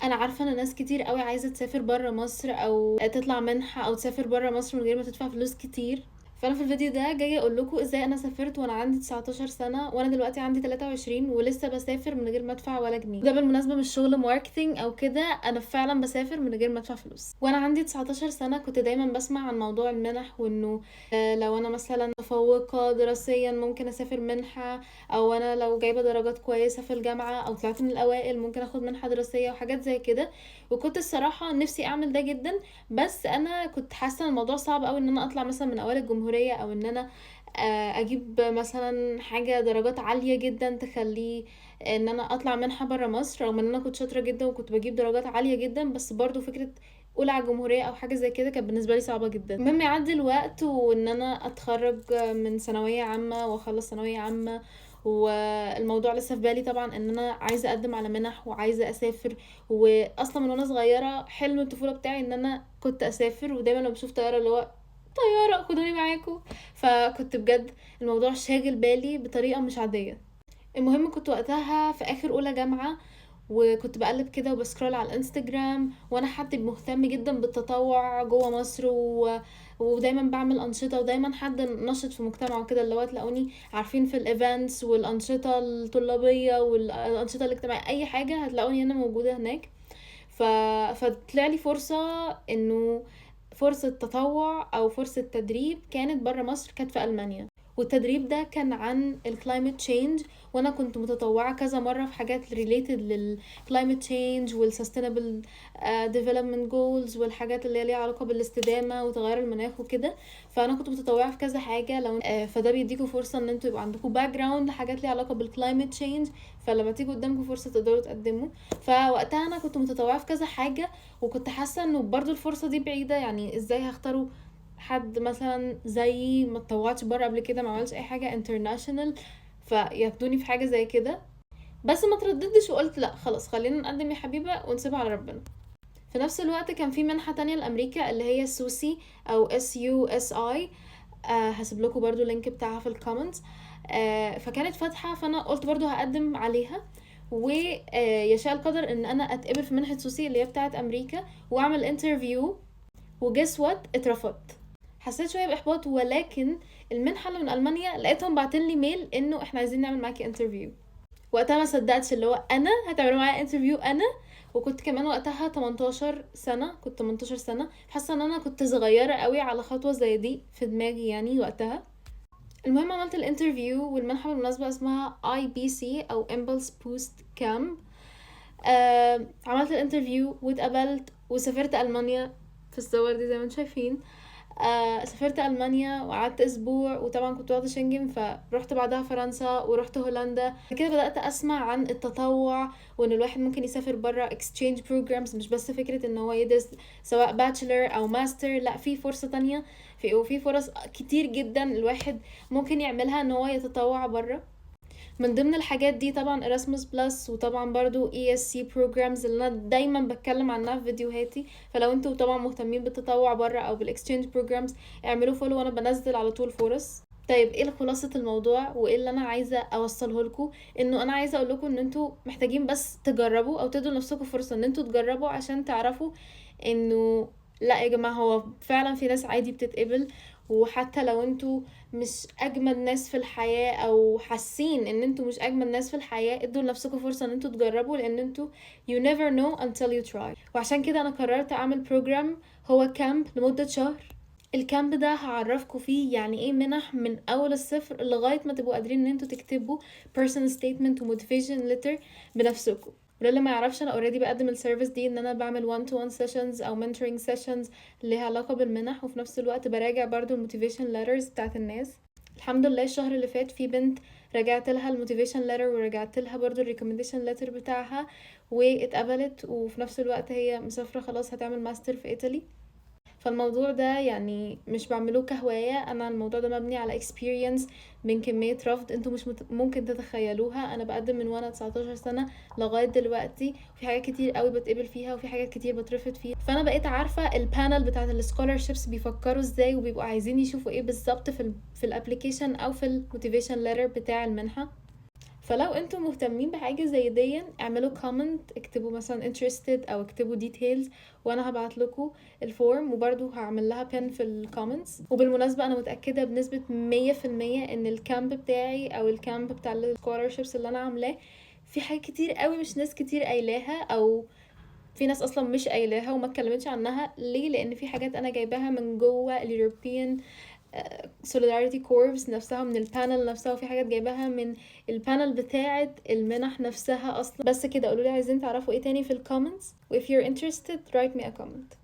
انا عارفه ان ناس كتير قوي عايزه تسافر بره مصر او تطلع منحه او تسافر بره مصر من غير ما تدفع فلوس كتير. فانا في الفيديو ده جايه اقول لكم ازاي انا سافرت وانا عندي 19 سنه، وانا دلوقتي عندي 23 ولسه بسافر من غير ما ادفع ولا جنيه. ده بالمناسبه مش شغل ماركتينج او كده، انا فعلا بسافر من غير ما ادفع فلوس. وانا عندي 19 سنه كنت دايما بسمع عن موضوع المنح، وانه لو انا مثلا متفوقه دراسيا ممكن اسافر منحه، او انا لو جايبه درجات كويسه في الجامعه او طلعت من الاوائل ممكن اخد منحه دراسيه وحاجات زي كده. وكنت الصراحه نفسي اعمل ده جدا، بس انا كنت حاسه ان الموضوع صعب قوي ان انا اطلع مثلا من اوائل الجمهوريه، او ان انا اجيب مثلا حاجه درجات عاليه جدا تخلي ان انا اطلع منحه بره مصر، رغم ان انا كنت شاطره جدا وكنت بجيب درجات عاليه جدا. بس برضو فكره اولى على الجمهوريه او حاجه زي كده كانت بالنسبه لي صعبه جدا. المهم يعدي الوقت وان انا اتخرج من ثانويه عامه واخلص ثانويه عامه، والموضوع لسه في بالي طبعا ان انا عايزه اقدم على منح وعايزه اسافر. واصلا من وانا صغيره حلم الطفوله بتاعي ان انا كنت اسافر، ودايما لما بشوف طياره اللي هو طياره خدوني معاكم. فكنت بجد الموضوع شاغل بالي بطريقه مش عاديه. المهم كنت وقتها في اخر اولى جامعه، وكنت بقلب كده وبسكرول على الانستجرام، وانا حد مهتم جدا بالتطوع جوه مصر ودايما بعمل انشطه، ودايما حد نشط في مجتمعه وكده، اللي هو تلاقوني عارفين في الايفنتس والانشطه الطلابيه والانشطه الاجتماعيه، اي حاجه هتلاقوني انا موجوده هناك. ف... فطلع لي فرصه، انه فرصه تطوع او فرصه تدريب كانت بره مصر، كانت في المانيا. والتدريب ده كان عن الكلايمت تشينج، وانا كنت متطوعه كذا مره في حاجات ريليتد للكلايمت تشينج والسستينبل ديفلوبمنت جولز، والحاجات اللي ليها علاقه بالاستدامه وتغير المناخ وكده. فانا كنت متطوعه في كذا حاجه. لو فده بيديكوا فرصه ان انتوا يبقى عندكم باك جراوند لحاجات ليها علاقه بالكلايمت تشينج، فلما تيجوا قدامكم فرصه تقدروا تقدموا. فوقتها انا كنت متطوعه في كذا حاجه، وكنت حاسه انه برضو الفرصه دي بعيده، يعني ازاي هختاروا حد مثلا زي ما اتطوعتش بره قبل كده، ما عملش اي حاجه انترناشونال، فياخدوني في حاجه زي كده. بس ما ترددش وقلت لا خلاص خلينا نقدم يا حبيبه ونسيبها على ربنا. في نفس الوقت كان في منحه تانية لامريكا اللي هي سوسي او SUSI. هسيب لكم برضو اللينك بتاعها في الكومنتس. فكانت فاتحه، فانا قلت برضو هقدم عليها، ويشاء القدر ان انا اتقبل في منحه سوسي اللي هي بتاعه امريكا واعمل انترفيو. وجس وات اترفضت. حسيت شويه باحباط، ولكن المنحه اللي من المانيا لقيتهم باعتين لي ميل انه احنا عايزين نعمل معاكي انترفيو. وقتها ما صدقتش، اللي هو انا هتعملوا معايا انترفيو انا؟ وكنت كمان وقتها 18 سنه، كنت 18 سنه، حاسه ان انا كنت صغيره قوي على خطوه زي دي في دماغي يعني وقتها. المهم عملت الانترفيو، والمنحه بالمناسبه اسمها IBC او Impulse Boost Camp. عملت الانترفيو واتقبلت وسافرت المانيا في الصور دي زي ما انتم شايفين. سافرت المانيا وقعدت اسبوع، وطبعا كنت واخده شنجن، فروحت بعدها فرنسا ورحت هولندا. كده بدات اسمع عن التطوع، وان الواحد ممكن يسافر بره exchange programs، مش بس فكره ان هو يدرس سواء bachelor او master، لا في فرصه تانية، وفي فرص كتير جدا الواحد ممكن يعملها ان هو يتطوع بره. من ضمن الحاجات دي طبعا Erasmus Plus، وطبعا برضو ESC programs اللي انا دايما بتكلم عنها في فيديوهاتي. فلو انتوا طبعا مهتمين بالتطوع بره او بالاكسشينج programs اعملوا فولو، وانا بنزل على طول فرص. طيب ايه خلاصة الموضوع وايه اللي انا عايزة اوصله لكم؟ انه انا عايزة اقول لكم ان انتوا محتاجين بس تجربوا او تدوا لنفسكم فرصة ان انتوا تجربوا عشان تعرفوا انه لا يا جماعة، هو فعلا في ناس عادي بتتقبل. وحتى لو انتوا مش اجمد ناس في الحياة او حاسين ان انتوا مش اجمد ناس في الحياة، ادوا لنفسكم فرصة ان انتوا تجربوا، لان انتوا you never know until you try. وعشان كده انا قررت اعمل بروجرام هو كامب لمدة شهر. الكامب ده هعرفكم فيه يعني ايه منح من اول الصفر لغاية ما تبقوا قادرين ان انتوا تكتبوا personal statement و motivation letter بنفسكم. وللي ما يعرفش، انا اوريدي بقدم السيرفيس دي ان انا بعمل 1 to 1 sessions او mentoring sessions اللي ليها علاقة بالمنح، وفي نفس الوقت براجع برضو الموتيفيشن letters بتاعت الناس. الحمد لله الشهر اللي فات في بنت رجعت لها الموتيفيشن letter ورجعت لها برضو الريكومنديشن letter بتاعها واتقبلت، وفي نفس الوقت هي مسافرة خلاص هتعمل ماستر في ايطالي. فالموضوع ده يعني مش بعمله كهواية، انا الموضوع ده مبني على experience من كمية رفض انتوا مش ممكن تتخيلوها. انا بقدم من وانا 19 سنة لغاية دلوقتي، وفي حاجات كتير قوي بتقبل فيها وفي حاجات كتير بترفض فيها. فانا بقيت عارفة البانل بتاعت السكولرشيبس بيفكروا ازاي، وبيبقوا عايزين يشوفوا ايه بالظبط في الابليكيشن او في الموتيفيشن ليتر بتاع المنحة. فلو انتم مهتمين بحاجة زي دي اعملوا comment، اكتبوا مثلا interested او اكتبوا details وانا هبعت لكم الفورم، وبرضو هعمل لها pin في الكومنتس. وبالمناسبة انا متأكدة بنسبة 100% ان الكامب بتاعي او الكامب بتاع السكولارشيبس اللي انا عاملاه في حاجات كتير قوي مش ناس كتير قايلاها، او في ناس اصلا مش قايلاها وما اتكلمتش عنها. ليه؟ لان في حاجات انا جايباها من جوه اليوروبيان solidarity corps نفسها، من البانل نفسها، وفي حاجات جايباها من البانل بتاعة المنح نفسها اصلا. بس كده، قولوا لي عايزين تعرفوا ايه تاني في الكومنتس، و if you're interested write me a comment.